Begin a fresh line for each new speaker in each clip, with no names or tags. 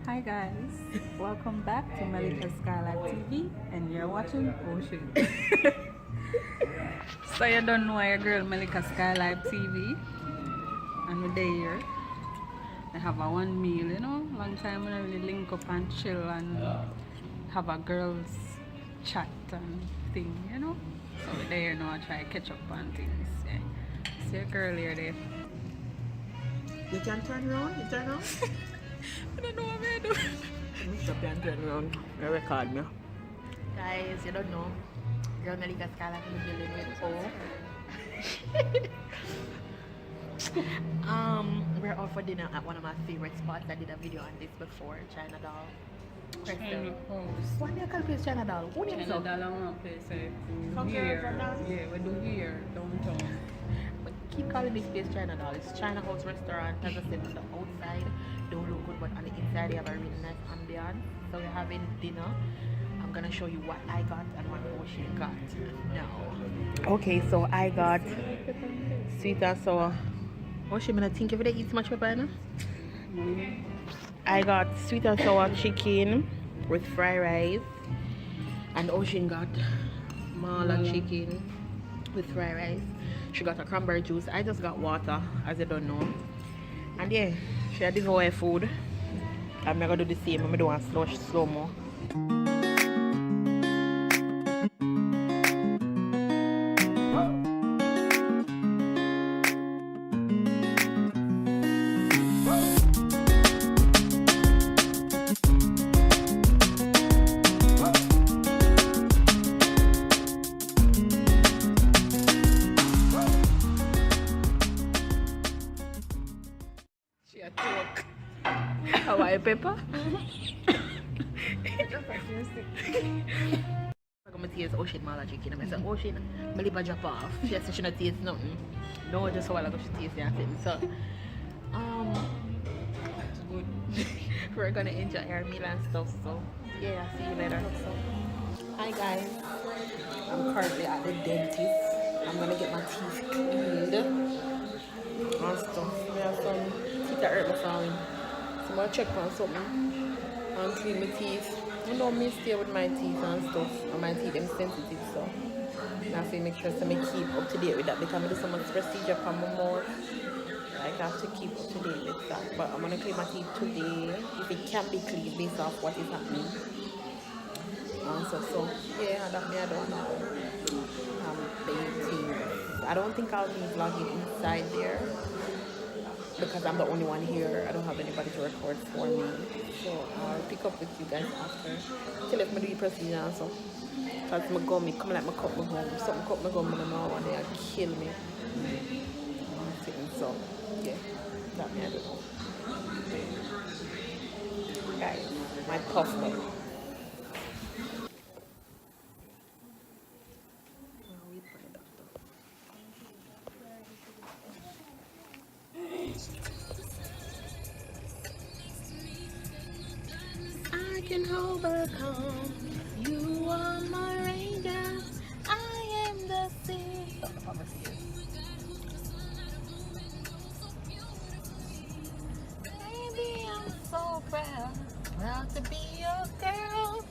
Hi guys, welcome back to MELICASKYLIFE TV and you're watching Ocean. So you don't know your girl MELICASKYLIFE TV and we're there. I have a one meal, you know, long time I don't really link up and chill and have a girls chat and thing, you know. So we're there now, I try to catch up on things. Yeah. See your girl here there.
You can turn around? You turn around?
I don't know what I'm doing.
Mr. Can turn around. You record me.
Guys, you don't know. Girl MELICASKYLIFE in the building with O. We're out for dinner at one of my favorite spots. I did a video on this before, China Doll. What do you call this China Doll? Who names
China
up?
Doll, I want to say
Come here, from down.
Yeah, we do here, downtown.
We keep calling this place China Doll. It's China House Restaurant. As I said, on the outside don't look good, but on the inside they have a really nice ambiance. So we're having dinner. I'm gonna show you what I got and what Oshi got now. Okay, so I got sweet and sour. Oshi, I'm gonna think if they eat so much pepper now. I got sweet and sour chicken with fried rice, and Ocean got mala chicken with fried rice. She got a cranberry juice. I just got water, as you don't know. And yeah, she had this whole food. I'm not gonna do the same. I'm gonna do one slow mo. Hawaii pepper. I'm gonna taste Ocean mala chicken. I said, Ocean, my liver drop off. She said she not taste nothing. No, just a while ago she tasted and so
It's good.
we're gonna enjoy our meal and stuff. So yeah, I'll see you later. Hi guys, I'm currently at the dentist. I'm gonna get my teeth cleaned and stuff. We have some teeth that hurt my family. So I'm gonna check on something and clean my teeth. I don't miss stay with my teeth and stuff. And my teeth are sensitive, so I have to make sure to keep up to date with that because I do so much procedure for my mouth. Like I have to keep up to date with that. But I'm gonna clean my teeth today if it can be cleaned based off what is happening. So yeah, that me I don't know. I don't think I'll be vlogging inside there because I'm the only one here. I don't have anybody to record for me. So I'll pick up with you guys after. Till if I do the procedure and so. Because my gum, come like my cut my gum. Something cut my gum and I know one day I'll kill me. So yeah, that me I don't know. Guys, my puff though. I can overcome. You are my ranger. I am the sea. Baby, I'm so proud to be your girl.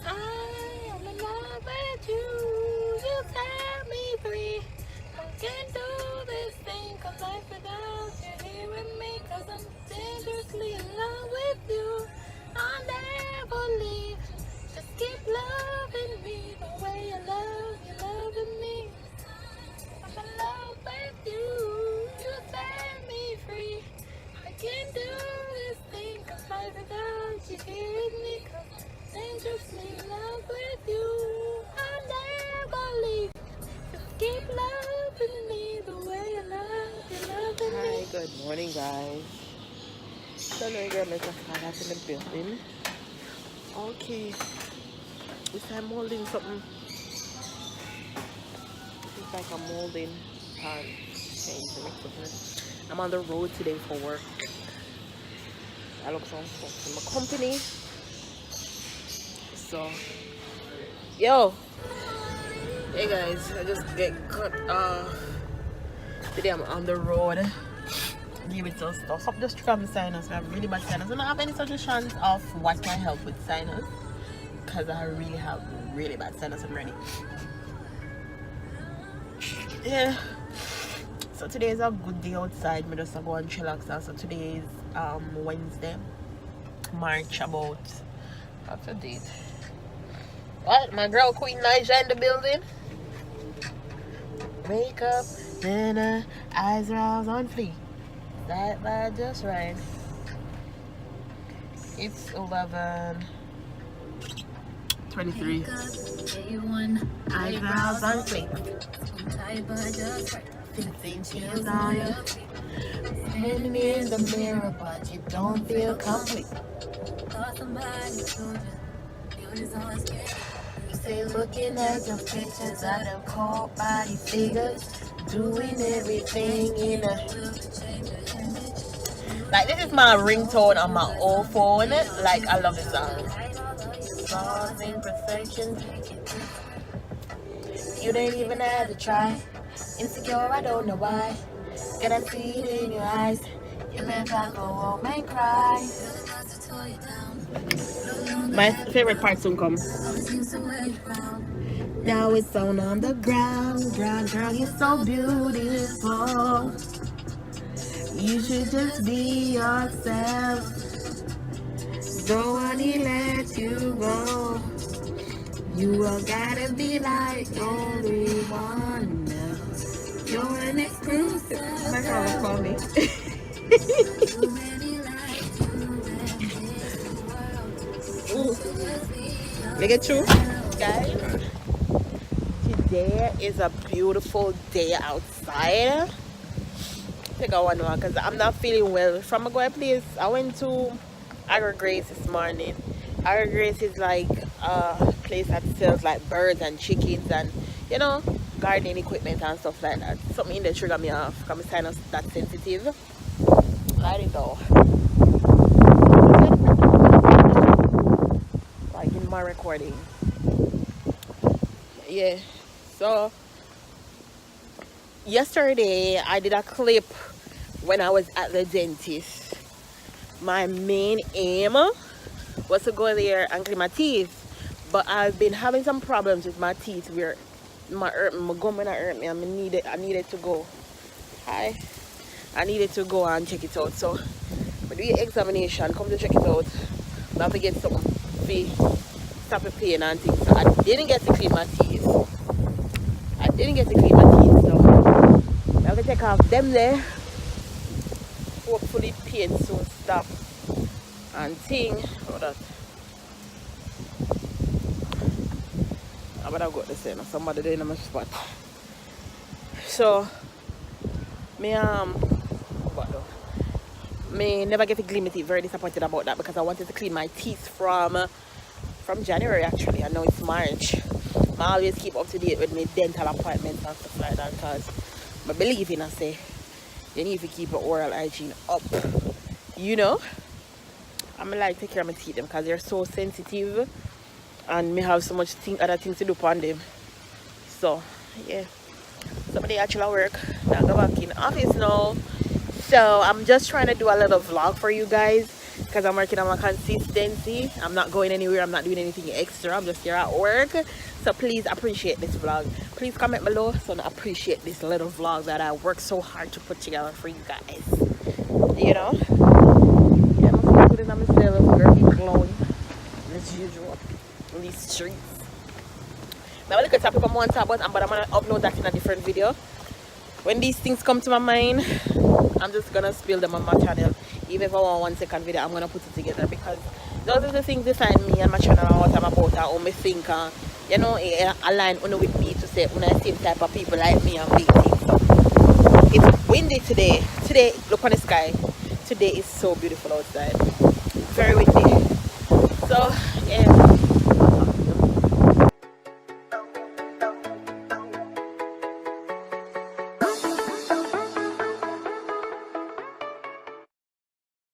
I am in love with you. You set me free. I can't do this thing 'cause life without you here with me. 'Cause I'm dangerously in love with you. I'll never leave. Just keep loving me the way you're loving me. I'm in love with you. You set me free. I can't do this thing 'cause life without you here with me. 'Cause I'm dangerously in love with you. I'll never leave. Just keep loving me the way you're loving me.
Hi, good morning, guys. So now you're like a in the building. Okay. This time molding something. It's like a molding pan. I'm on the road today for work. I look some stuff from my company. So yo. Hey guys, I just get cut off. Today I'm on the road give it some stuff. Something just trigger my sinus. I have really bad sinus. I don't have any suggestions of what can help with sinus because I really have really bad sinus. I'm ready. Yeah. So today is a good day outside. Me just go and chillax. So today is Wednesday, March about. What's the date? What? My girl Queen Naija in the building. Makeup, then eyes brows on fleek. That just right. It's 11:23. Eyebrows on fleek. 15 chills on you. Standing in the mirror, but you don't feel complete. Thought somebody told you was always scared. You say looking at your pictures of them cold body figures, doing everything in a. Like this is my ringtone on my old phone. Like I love this song. Flaws, imperfections. You didn't even have to try. Insecure, I don't know why. Can I see it in your eyes? You make I go home and cry. My favorite part soon comes. Now it's on the ground. Ground, you're so beautiful. You should just be yourself. Don't wanna let you go. You all gotta be like only one else. You're an exclusive. My girl will call me. Make it true, guys. Today is a beautiful day outside. I think I want to because I'm not feeling well. From a good place, I went to Agri Grace this morning. Agri Grace is like a place that sells like birds and chickens and gardening equipment and stuff like that. Something in the trigger me off because my sinus that sensitive. I don't know. Like in my recording. Yeah. So yesterday I did a clip when I was at the dentist. My main aim was to go there and clean my teeth, but I've been having some problems with my teeth where my gum when I hurt me and I needed to go. I needed to go and check it out. So I do your examination, come to check it out. I have to get something to stop the pain and things. So I didn't get to clean my teeth. So I have to take off them there. Hopefully pain soon stop and thing. Hold that. I better go to say somebody there in my spot. So me never get to clean my teeth. Very disappointed about that because I wanted to clean my teeth from January actually. I know it's March. I always keep up to date with my dental appointments and stuff like that because I believe in say you need to keep your oral hygiene up. I'm like take care of my teeth because they're so sensitive and me have so much other things to do upon them. So yeah. Somebody actually work. Now go back in office now. So I'm just trying to do a little vlog for you guys because I'm working on my consistency. I'm not going anywhere. I'm not doing anything extra. I'm just here at work. So please appreciate this vlog. Please comment below so I appreciate this little vlog that I worked so hard to put together for you guys. Yeah, I'm putting on myself, girl, glowing as usual in these streets. Now look at people want to talk about, but I'm gonna upload that in a different video. When these things come to my mind, I'm just gonna spill them on my channel. Even if I want 1 second video, I'm gonna put it together because those are the things define me and my channel and what I'm about and how me think. It align with me to say when I same type of people like me and big things. So it's windy today. Today, look on the sky. Today is so beautiful outside. Very windy. So yeah.